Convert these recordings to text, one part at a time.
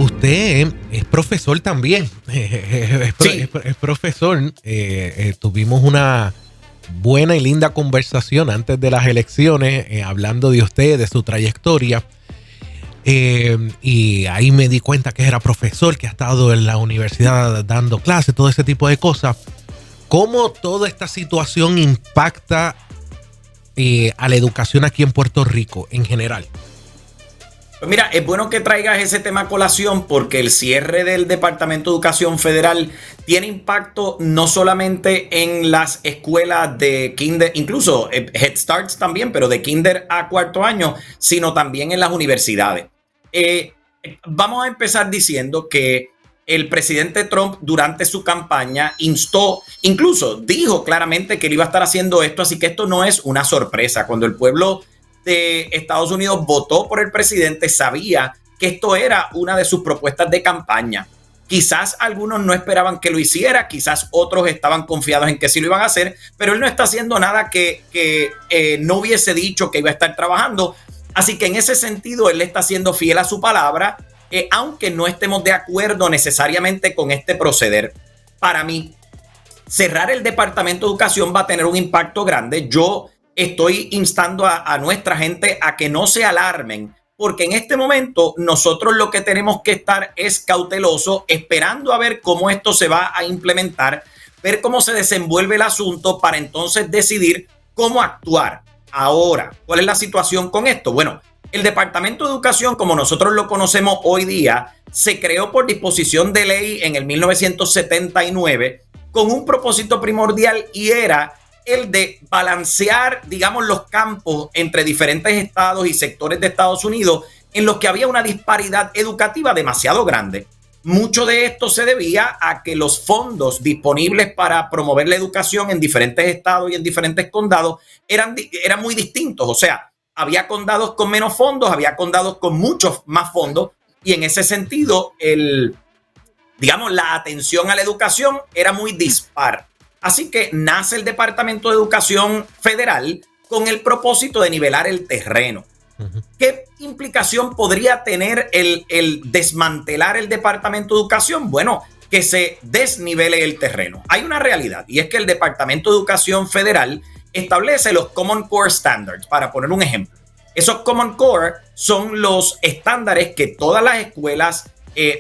Usted es profesor también. Sí, Es profesor. Tuvimos una buena y linda conversación antes de las elecciones, hablando de usted, de su trayectoria. Y ahí me di cuenta que era profesor, que ha estado en la universidad dando clases, todo ese tipo de cosas. ¿Cómo toda esta situación impacta a la educación aquí en Puerto Rico en general? pues mira, es bueno que traigas ese tema a colación porque el cierre del Departamento de Educación Federal tiene impacto no solamente en las escuelas de kinder, incluso Head Starts también, pero de kinder a cuarto año, sino también en las universidades. Eh, Vamos a empezar diciendo que el presidente Trump durante su campaña instó, incluso dijo claramente que él iba a estar haciendo esto, así que esto no es una sorpresa. Cuando el pueblo de Estados Unidos votó por el presidente, sabía que esto era una de sus propuestas de campaña. Quizás algunos no esperaban que lo hiciera, quizás otros estaban confiados en que sí lo iban a hacer, pero él no está haciendo nada que no hubiese dicho que iba a estar trabajando. Así que en ese sentido, él está siendo fiel a su palabra, aunque no estemos de acuerdo necesariamente con este proceder. Para mí, cerrar el Departamento de Educación va a tener un impacto grande. Yo estoy instando a nuestra gente a que no se alarmen, porque en este momento nosotros lo que tenemos que estar es cautelosos, esperando a ver cómo esto se va a implementar, ver cómo se desenvuelve el asunto para entonces decidir cómo actuar. Ahora, ¿cuál es la situación con esto? Bueno, el Departamento de Educación, como nosotros lo conocemos hoy día, se creó por disposición de ley en el 1979 con un propósito primordial y era el de balancear, digamos, los campos entre diferentes estados y sectores de Estados Unidos en los que había una disparidad educativa demasiado grande. Mucho de esto se debía a que los fondos disponibles para promover la educación en diferentes estados y en diferentes condados eran muy distintos. O sea, había condados con menos fondos, había condados con muchos más fondos y en ese sentido, digamos, la atención a la educación era muy dispar. Así que nace el Departamento de Educación Federal con el propósito de nivelar el terreno. ¿Qué implicación podría tener el desmantelar el Departamento de Educación? Bueno, que se desnivele el terreno. Hay una realidad y es que el Departamento de Educación Federal establece los Common Core Standards, para poner un ejemplo. Esos Common Core son los estándares que todas las escuelas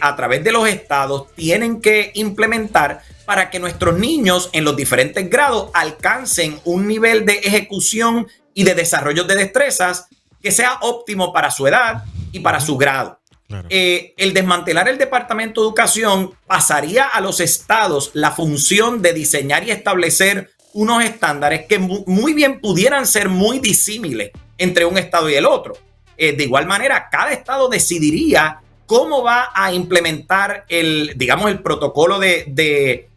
a través de los estados tienen que implementar para que nuestros niños en los diferentes grados alcancen un nivel de ejecución y de desarrollo de destrezas que sea óptimo para su edad y para su grado. Claro. El desmantelar el Departamento de Educación pasaría a los estados la función de diseñar y establecer unos estándares que muy bien pudieran ser muy disímiles entre un estado y el otro. De igual manera, cada estado decidiría cómo va a implementar el protocolo de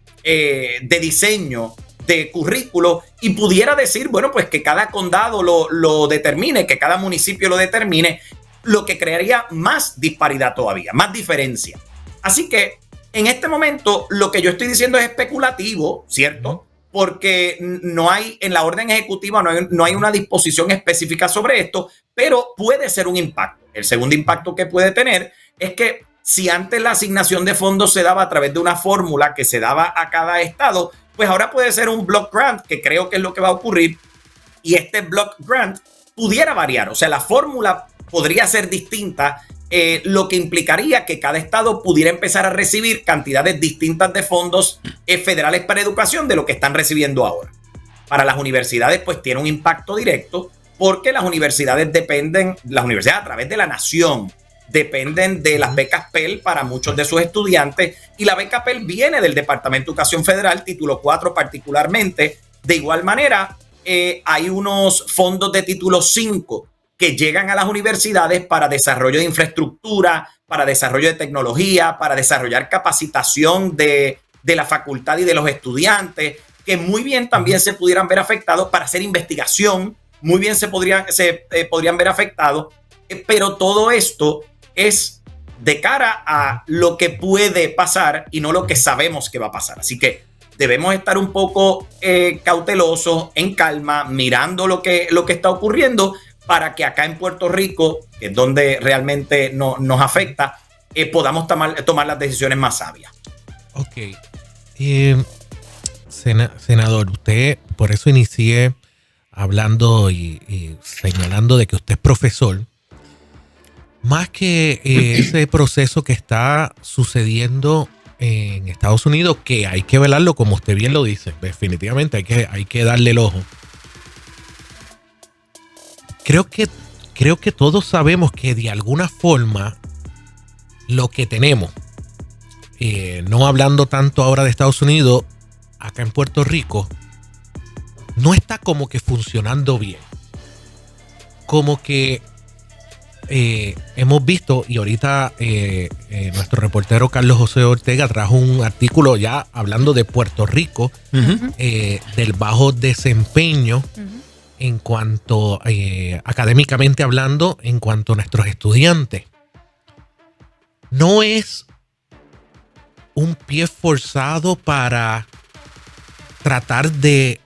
diseño de currículo y pudiera decir, bueno, pues que cada condado lo determine, que cada municipio lo determine, lo que crearía más disparidad todavía, más diferencia. Así que en este momento lo que yo estoy diciendo es especulativo, ¿cierto? Porque no hay, en la orden ejecutiva no hay una disposición específica sobre esto, pero puede ser un impacto. El segundo impacto que puede tener es que si antes la asignación de fondos se daba a través de una fórmula que se daba a cada estado, pues ahora puede ser un block grant, que creo que es lo que va a ocurrir, y este block grant pudiera variar, o sea, la fórmula podría ser distinta, lo que implicaría que cada estado pudiera empezar a recibir cantidades distintas de fondos federales para educación de lo que están recibiendo ahora. Para las universidades, pues tiene un impacto directo, porque las universidades a través de la nación, dependen de las becas Pell para muchos de sus estudiantes y la beca Pell viene del Departamento de Educación Federal, título 4 particularmente. De igual manera, hay unos fondos de título 5 que llegan a las universidades para desarrollo de infraestructura, para desarrollo de tecnología, para desarrollar capacitación de la facultad y de los estudiantes, que muy bien también se pudieran ver afectados para hacer investigación, muy bien se podrían ver afectados, pero todo esto es de cara a lo que puede pasar y no lo que sabemos que va a pasar. Así que debemos estar un poco cautelosos, en calma, mirando lo que está ocurriendo para que acá en Puerto Rico, que es donde realmente nos afecta, podamos tomar las decisiones más sabias. Ok. Senador, usted, por eso inicié hablando y señalando de que usted es profesor. Más que ese proceso que está sucediendo en Estados Unidos, que hay que velarlo, como usted bien lo dice, definitivamente hay que darle el ojo. Creo que todos sabemos que de alguna forma lo que tenemos, no hablando tanto ahora de Estados Unidos, acá en Puerto Rico, no está como que funcionando bien. Como que hemos visto, y ahorita nuestro reportero Carlos José Ortega trajo un artículo ya hablando de Puerto Rico, del bajo desempeño en cuanto, académicamente hablando, en cuanto a nuestros estudiantes. No es un pie forzado para tratar de,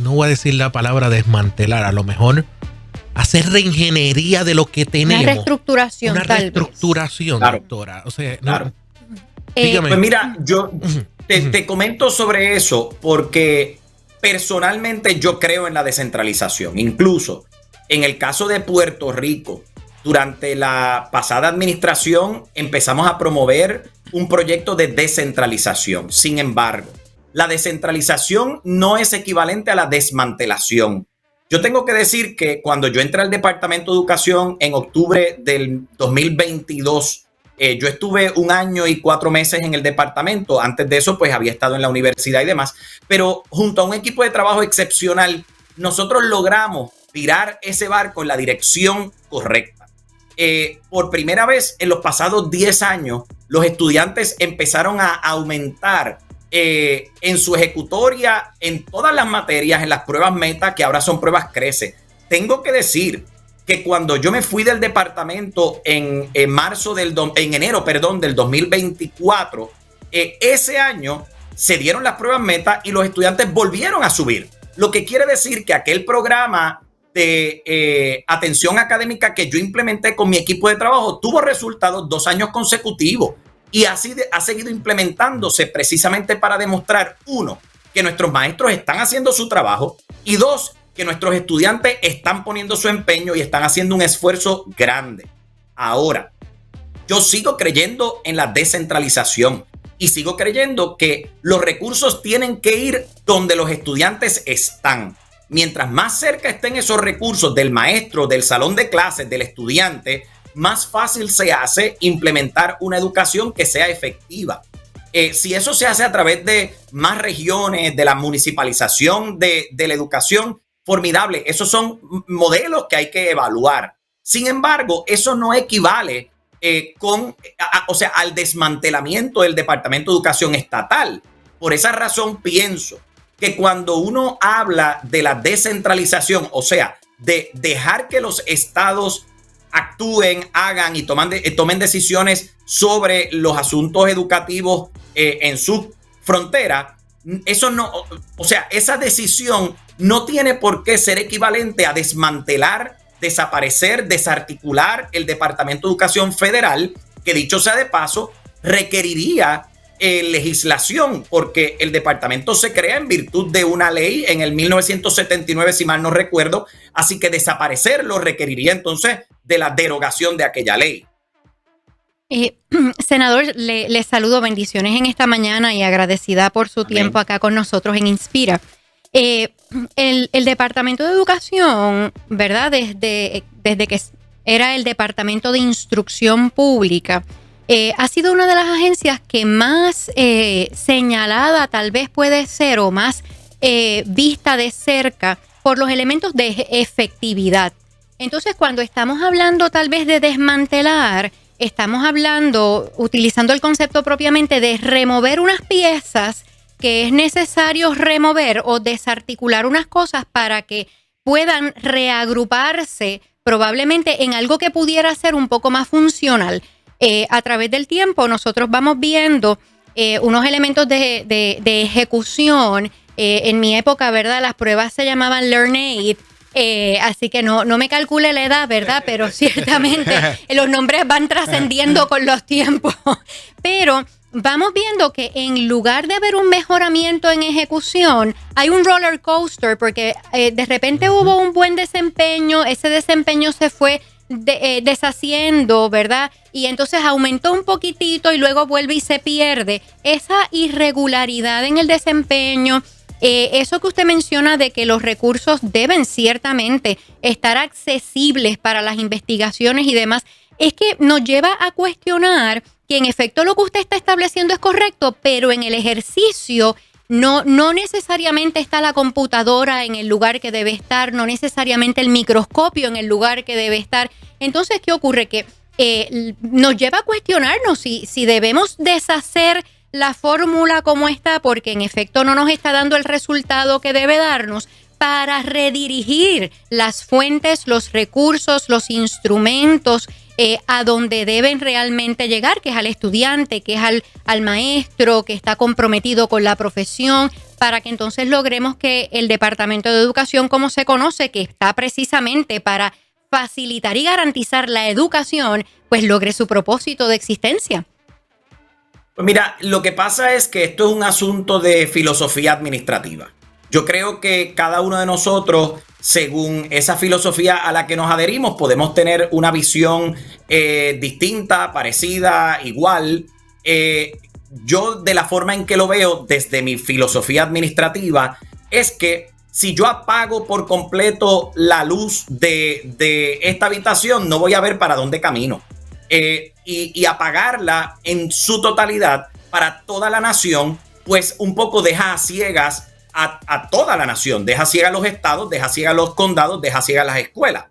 no voy a decir la palabra desmantelar, a lo mejor hacer reingeniería de lo que tenemos. Una reestructuración. Una reestructuración, claro, doctora. O sea, claro. Dígame. Pues mira, yo te comento sobre eso porque personalmente yo creo en la descentralización. Incluso en el caso de Puerto Rico, durante la pasada administración empezamos a promover un proyecto de descentralización. Sin embargo, la descentralización no es equivalente a la desmantelación. Yo tengo que decir que cuando yo entré al Departamento de Educación en octubre del 2022, yo estuve 1 año y 4 meses en el departamento. Antes de eso, pues había estado en la universidad y demás. Pero junto a un equipo de trabajo excepcional, nosotros logramos tirar ese barco en la dirección correcta. Por primera vez en los pasados 10 años, los estudiantes empezaron a aumentar en su ejecutoria, en todas las materias, en las pruebas meta, que ahora son pruebas CRECE. Tengo que decir que cuando yo me fui del departamento en enero del 2024, ese año se dieron las pruebas meta y los estudiantes volvieron a subir. Lo que quiere decir que aquel programa de atención académica que yo implementé con mi equipo de trabajo tuvo resultados 2 años consecutivos. Y así ha seguido implementándose precisamente para demostrar, 1, que nuestros maestros están haciendo su trabajo y 2, que nuestros estudiantes están poniendo su empeño y están haciendo un esfuerzo grande. Ahora, yo sigo creyendo en la descentralización y sigo creyendo que los recursos tienen que ir donde los estudiantes están. Mientras más cerca estén esos recursos del maestro, del salón de clases, del estudiante, más fácil se hace implementar una educación que sea efectiva. Si eso se hace a través de más regiones, de la municipalización de la educación, formidable. Esos son modelos que hay que evaluar. Sin embargo, eso no equivale al desmantelamiento del Departamento de Educación Estatal. Por esa razón pienso que cuando uno habla de la descentralización, o sea, de dejar que los estados actúen, hagan y tomen decisiones sobre los asuntos educativos en su frontera, eso no, o sea, esa decisión no tiene por qué ser equivalente a desmantelar, desaparecer, desarticular el Departamento de Educación Federal, que dicho sea de paso, requeriría legislación, porque el departamento se crea en virtud de una ley en el 1979, si mal no recuerdo, así que desaparecerlo requeriría entonces de la derogación de aquella ley. Senador, le saludo, bendiciones en esta mañana y agradecida por su tiempo acá con nosotros en Inspira. El Departamento de Educación, ¿verdad? Desde que era el Departamento de Instrucción Pública, ha sido una de las agencias que más señalada tal vez puede ser o más vista de cerca por los elementos de efectividad. Entonces, cuando estamos hablando tal vez de desmantelar, estamos hablando, utilizando el concepto propiamente de remover unas piezas que es necesario remover o desarticular unas cosas para que puedan reagruparse probablemente en algo que pudiera ser un poco más funcional. A través del tiempo nosotros vamos viendo unos elementos de ejecución. En mi época, ¿verdad? Las pruebas se llamaban LearnAid Así que no me calcule la edad, ¿verdad? Pero ciertamente los nombres van trascendiendo con los tiempos. Pero vamos viendo que en lugar de haber un mejoramiento en ejecución, hay un roller coaster porque de repente hubo un buen desempeño, ese desempeño se fue deshaciendo, ¿verdad? Y entonces aumentó un poquitito y luego vuelve y se pierde. Esa irregularidad en el desempeño, eso que usted menciona de que los recursos deben ciertamente estar accesibles para las investigaciones y demás, es que nos lleva a cuestionar que en efecto lo que usted está estableciendo es correcto, pero en el ejercicio no necesariamente está la computadora en el lugar que debe estar, no necesariamente el microscopio en el lugar que debe estar. Entonces, ¿qué ocurre? Que nos lleva a cuestionarnos si debemos deshacer la fórmula como está, porque en efecto no nos está dando el resultado que debe darnos, para redirigir las fuentes, los recursos, los instrumentos a donde deben realmente llegar, que es al estudiante, que es al maestro, que está comprometido con la profesión, para que entonces logremos que el Departamento de Educación, como se conoce, que está precisamente para facilitar y garantizar la educación, pues logre su propósito de existencia. Pues mira, lo que pasa es que esto es un asunto de filosofía administrativa. Yo creo que cada uno de nosotros, según esa filosofía a la que nos adherimos, podemos tener una visión distinta, parecida, igual. Yo, de la forma en que lo veo desde mi filosofía administrativa, es que si yo apago por completo la luz de esta habitación, no voy a ver para dónde camino. Y apagarla en su totalidad para toda la nación, pues un poco deja a ciegas a toda la nación, deja ciega a los estados, deja ciega a los condados, deja ciega a las escuelas.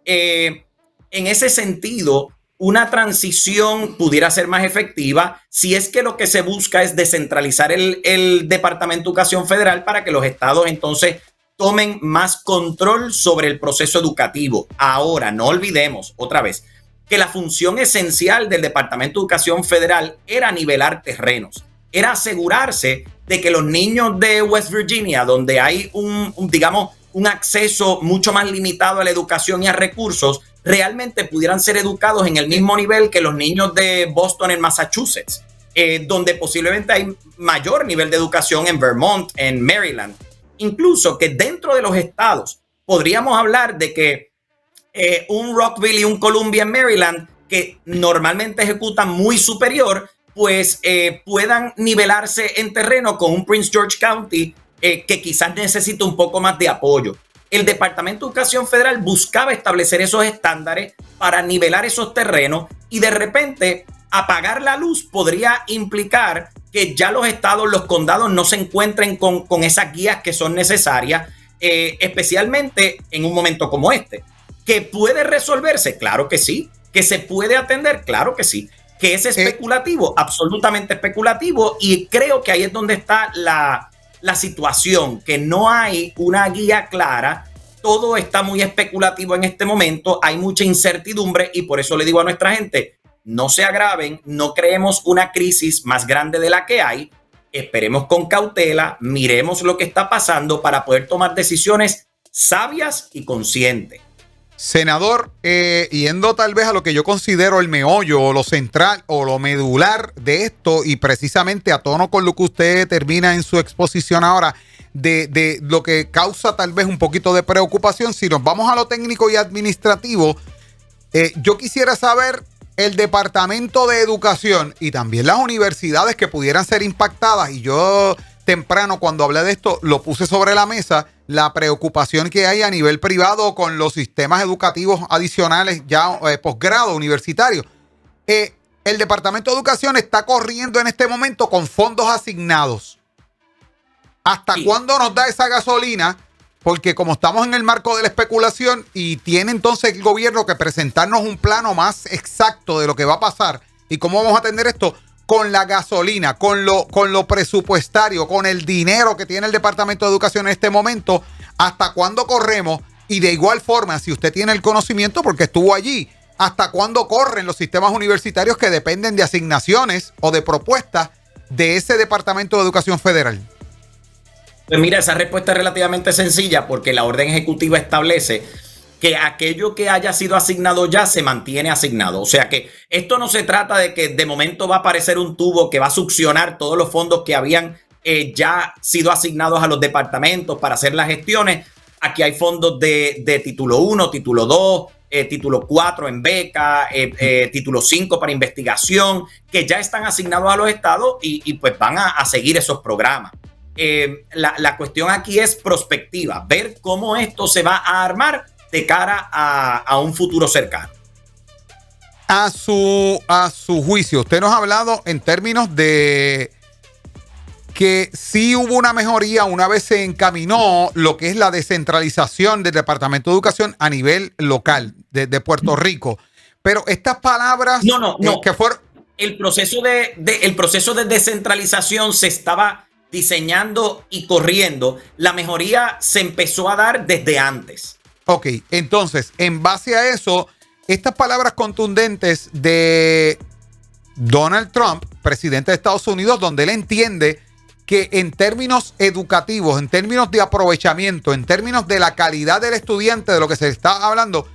En ese sentido, una transición pudiera ser más efectiva si es que lo que se busca es descentralizar el Departamento de Educación Federal para que los estados entonces tomen más control sobre el proceso educativo. Ahora, no olvidemos otra vez que la función esencial del Departamento de Educación Federal era nivelar terrenos, era asegurarse de que los niños de West Virginia, donde hay un acceso mucho más limitado a la educación y a recursos, realmente pudieran ser educados en el mismo nivel que los niños de Boston en Massachusetts, donde posiblemente hay mayor nivel de educación en Vermont, en Maryland. Incluso que dentro de los estados podríamos hablar de que un Rockville y un Columbia en Maryland, que normalmente ejecutan muy superior, pues puedan nivelarse en terreno con un Prince George County que quizás necesite un poco más de apoyo. El Departamento de Educación Federal buscaba establecer esos estándares para nivelar esos terrenos y de repente apagar la luz podría implicar que ya los estados, los condados no se encuentren con esas guías que son necesarias, especialmente en un momento como este. ¿Que puede resolverse? Claro que sí. ¿Que se puede atender? Claro que sí. ¿Que es especulativo? Absolutamente especulativo. Y creo que ahí es donde está la situación, que no hay una guía clara. Todo está muy especulativo en este momento. Hay mucha incertidumbre y por eso le digo a nuestra gente, no se agraven, no creemos una crisis más grande de la que hay. Esperemos con cautela, miremos lo que está pasando para poder tomar decisiones sabias y conscientes. Senador, yendo tal vez a lo que yo considero el meollo o lo central o lo medular de esto y precisamente a tono con lo que usted termina en su exposición ahora de lo que causa tal vez un poquito de preocupación, si nos vamos a lo técnico y administrativo, yo quisiera saber el Departamento de Educación y también las universidades que pudieran ser impactadas, y yo temprano cuando hablé de esto lo puse sobre la mesa, la preocupación que hay a nivel privado con los sistemas educativos adicionales ya posgrado universitario. El Departamento de Educación está corriendo en este momento con fondos asignados. ¿Hasta cuándo nos da esa gasolina? Porque como estamos en el marco de la especulación y tiene entonces el gobierno que presentarnos un plano más exacto de lo que va a pasar y cómo vamos a atender esto, con la gasolina, con lo presupuestario, con el dinero que tiene el Departamento de Educación en este momento, ¿hasta cuándo corremos? Y de igual forma, si usted tiene el conocimiento, porque estuvo allí, ¿hasta cuándo corren los sistemas universitarios que dependen de asignaciones o de propuestas de ese Departamento de Educación Federal? Pues mira, esa respuesta es relativamente sencilla porque la orden ejecutiva establece que aquello que haya sido asignado ya se mantiene asignado. O sea que esto no se trata de que de momento va a aparecer un tubo que va a succionar todos los fondos que habían ya sido asignados a los departamentos para hacer las gestiones. Aquí hay fondos de título 1, título 2, título 4 en beca, título 5 para investigación, que ya están asignados a los estados y pues van a seguir esos programas. La cuestión aquí es prospectiva, ver cómo esto se va a armar de cara a un futuro cercano. A su juicio, usted nos ha hablado en términos de que sí hubo una mejoría una vez se encaminó lo que es la descentralización del Departamento de Educación a nivel local de Puerto Rico. Pero estas palabras No. que fueron... El proceso de descentralización se estaba diseñando y corriendo. La mejoría se empezó a dar desde antes. Ok, entonces, en base a eso, estas palabras contundentes de Donald Trump, presidente de Estados Unidos, donde él entiende que en términos educativos, en términos de aprovechamiento, en términos de la calidad del estudiante, de lo que se está hablando,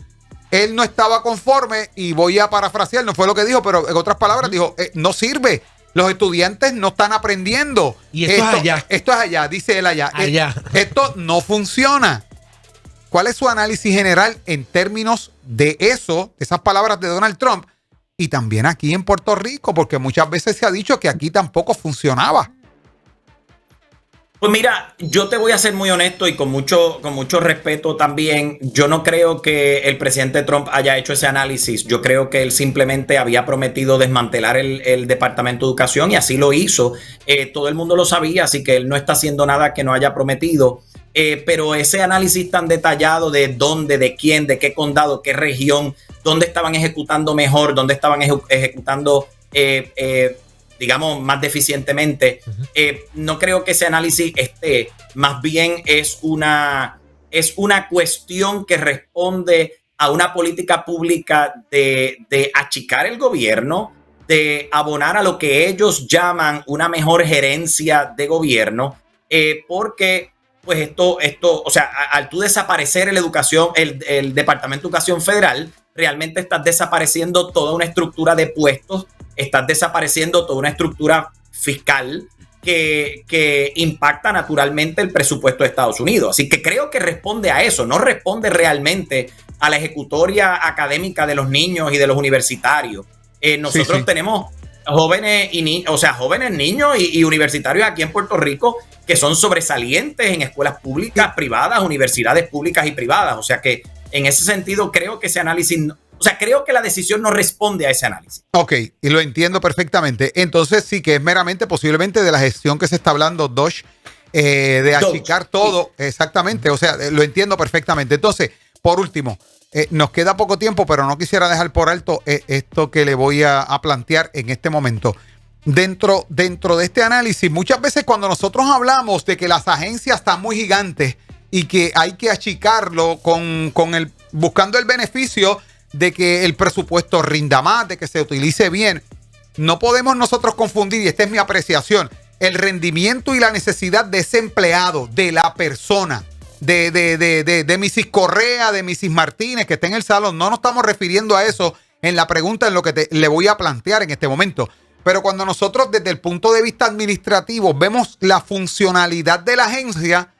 él no estaba conforme, y voy a parafrasear, no fue lo que dijo, pero en otras palabras dijo, no sirve. Los estudiantes no están aprendiendo. Y esto es allá. Esto es allá, dice él allá. Allá. Esto no funciona. ¿Cuál es su análisis general en términos de eso, de esas palabras de Donald Trump, y también aquí en Puerto Rico? Porque muchas veces se ha dicho que aquí tampoco funcionaba. Pues mira, yo te voy a ser muy honesto y con mucho respeto también. Yo no creo que el presidente Trump haya hecho ese análisis. Yo creo que él simplemente había prometido desmantelar el Departamento de Educación y así lo hizo. Todo el mundo lo sabía, así que él no está haciendo nada que no haya prometido. Pero ese análisis tan detallado de dónde, de quién, de qué condado, qué región, dónde estaban ejecutando mejor, dónde estaban ejecutando digamos, más deficientemente. No creo que ese análisis esté. Más bien es una cuestión que responde a una política pública de achicar el gobierno, de abonar a lo que ellos llaman una mejor gerencia de gobierno, porque pues esto, o sea, al tú desaparecer el Departamento de Educación Federal, realmente estás desapareciendo toda una estructura de puestos, estás desapareciendo toda una estructura fiscal que impacta naturalmente el presupuesto de Estados Unidos. Así que creo que responde a eso, no responde realmente a la ejecutoria académica de los niños y de los universitarios. Nosotros tenemos jóvenes niños y universitarios aquí en Puerto Rico que son sobresalientes en escuelas públicas, privadas, universidades públicas y privadas. O sea que en ese sentido creo que ese análisis, creo que la decisión no responde a ese análisis. Ok, y lo entiendo perfectamente. Entonces sí que es meramente posiblemente de la gestión que se está hablando, Dosh, de achicar todo. Sí. Exactamente, o sea, lo entiendo perfectamente. Entonces, por último, nos queda poco tiempo, pero no quisiera dejar por alto esto que le voy a plantear en este momento. Dentro de este análisis, muchas veces cuando nosotros hablamos de que las agencias están muy gigantes y que hay que achicarlo buscando el beneficio de que el presupuesto rinda más, de que se utilice bien, no podemos nosotros confundir, y esta es mi apreciación, el rendimiento y la necesidad de ese empleado, de la persona, de Mrs. Correa, de Mrs. Martínez, que está en el salón. No nos estamos refiriendo a eso en la pregunta, en lo que le voy a plantear en este momento. Pero cuando nosotros desde el punto de vista administrativo vemos la funcionalidad de la agencia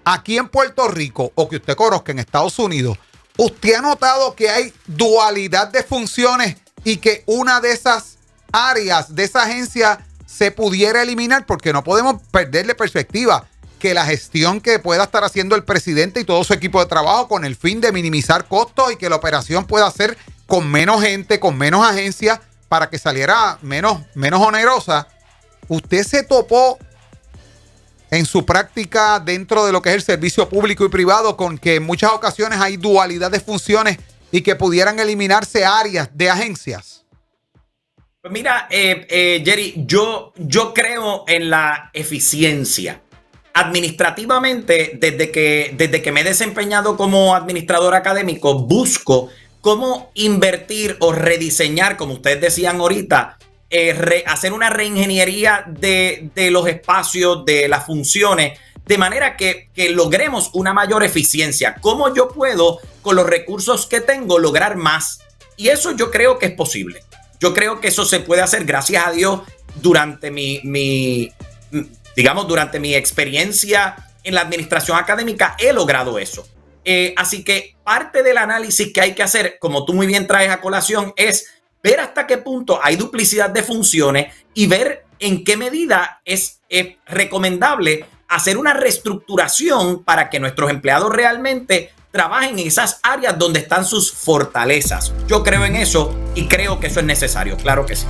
aquí en Puerto Rico, o que usted conozca en Estados Unidos, ¿usted ha notado que hay dualidad de funciones y que una de esas áreas de esa agencia se pudiera eliminar? Porque no podemos perderle perspectiva que la gestión que pueda estar haciendo el presidente y todo su equipo de trabajo con el fin de minimizar costos y que la operación pueda ser con menos gente, con menos agencias, para que saliera menos onerosa. ¿Usted se topó en su práctica dentro de lo que es el servicio público y privado con que en muchas ocasiones hay dualidad de funciones y que pudieran eliminarse áreas de agencias? Pues mira, Jerry, yo creo en la eficiencia. Administrativamente, desde que me he desempeñado como administrador académico, busco cómo invertir o rediseñar, como ustedes decían ahorita, hacer una reingeniería de los espacios, de las funciones, de manera que logremos una mayor eficiencia. ¿Cómo yo puedo, con los recursos que tengo, lograr más? Y eso yo creo que es posible. Yo creo que eso se puede hacer, gracias a Dios, durante durante mi experiencia en la administración académica, he logrado eso. Así que parte del análisis que hay que hacer, como tú muy bien traes a colación, es ver hasta qué punto hay duplicidad de funciones y ver en qué medida es recomendable hacer una reestructuración para que nuestros empleados realmente trabajen en esas áreas donde están sus fortalezas. Yo creo en eso y creo que eso es necesario, claro que sí.